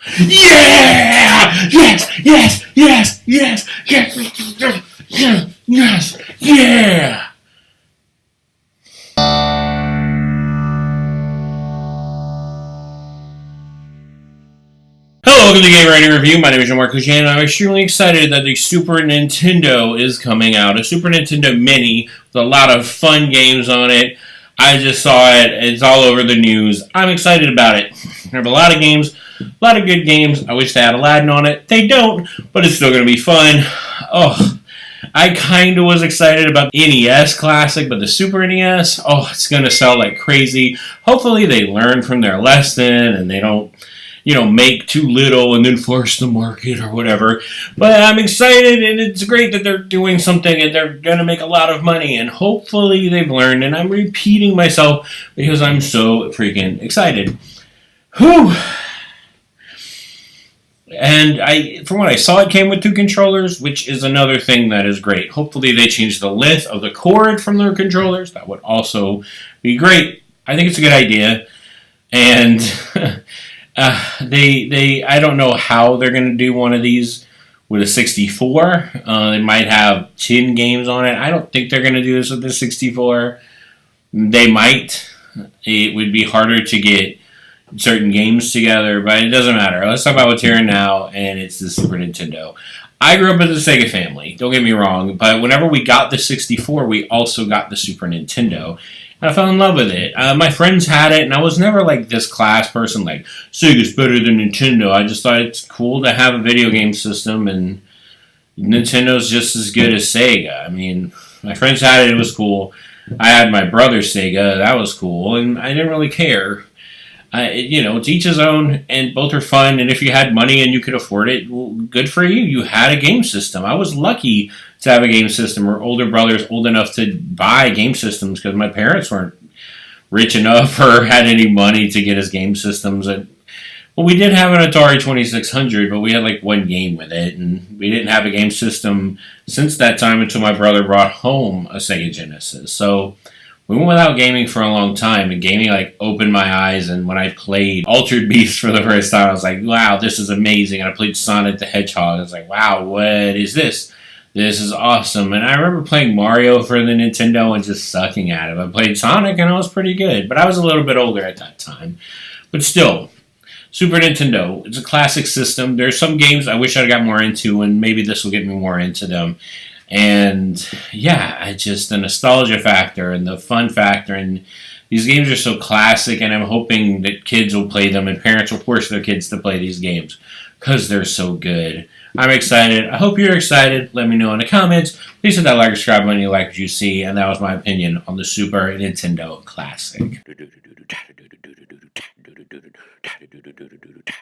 Yeah! Yes! Yes! Yes! Yes! Yes! Yes! Yes! Yes! Yeah! Hello, welcome to Game Writing Review. My name is Jean-Marc Couchet, and I'm extremely excited that the Super Nintendo is coming out. A Super Nintendo Mini with a lot of fun games on it. I just saw it. It's all over the news. I'm excited about it. There have a lot of games, a lot of good games. I wish they had Aladdin on it. They don't, but it's still going to be fun. Oh, I kind of was excited about the NES Classic, but the Super NES, it's going to sell like crazy. Hopefully they learn from their lesson and they don't make too little and then force the market or whatever. But I'm excited, and it's great that they're doing something and they're going to make a lot of money, and hopefully they've learned, and I'm repeating myself because I'm so freaking excited. Whew. And from what I saw, it came with 2 controllers, which is another thing that is great. Hopefully they change the length of the cord from their controllers. That would also be great. I think it's a good idea. And I don't know how they're going to do one of these with a 64. They might have 10 games on it. I don't think they're going to do this with the 64. They might. It would be harder to get certain games together, but it doesn't matter. Let's talk about what's here and now, and it's the Super Nintendo. I grew up with the Sega family, don't get me wrong, but whenever we got the 64, we also got the Super Nintendo. And I fell in love with it. My friends had it, and I was never like this class person, like, Sega's better than Nintendo. I just thought it's cool to have a video game system, and Nintendo's just as good as Sega. I mean, my friends had it, it was cool. I had my brother's Sega, that was cool, and I didn't really care. It's each his own, and both are fun, and if you had money and you could afford it, well, good for you. You had a game system. I was lucky to have a game system, or older brothers old enough to buy game systems because my parents weren't rich enough or had any money to get us game systems. We did have an Atari 2600, but we had like one game with it, and we didn't have a game system since that time until my brother brought home a Sega Genesis. So we went without gaming for a long time, and gaming like opened my eyes. And when I played Altered Beast for the first time, I was like, wow, this is amazing. And I played Sonic the Hedgehog. I was like, wow, what is this? This is awesome. And I remember playing Mario for the Nintendo and just sucking at it. I played Sonic and I was pretty good, but I was a little bit older at that time. But still, Super Nintendo, it's a classic system. There's some games I wish I'd got more into, and maybe this will get me more into them. And yeah, just the nostalgia factor and the fun factor, and these games are so classic, and I'm hoping that kids will play them and parents will force their kids to play these games because they're so good. I'm excited. I hope you're excited. Let me know in the comments. Please hit that like, subscribe button you like what you see, and that was my opinion on the Super Nintendo Classic.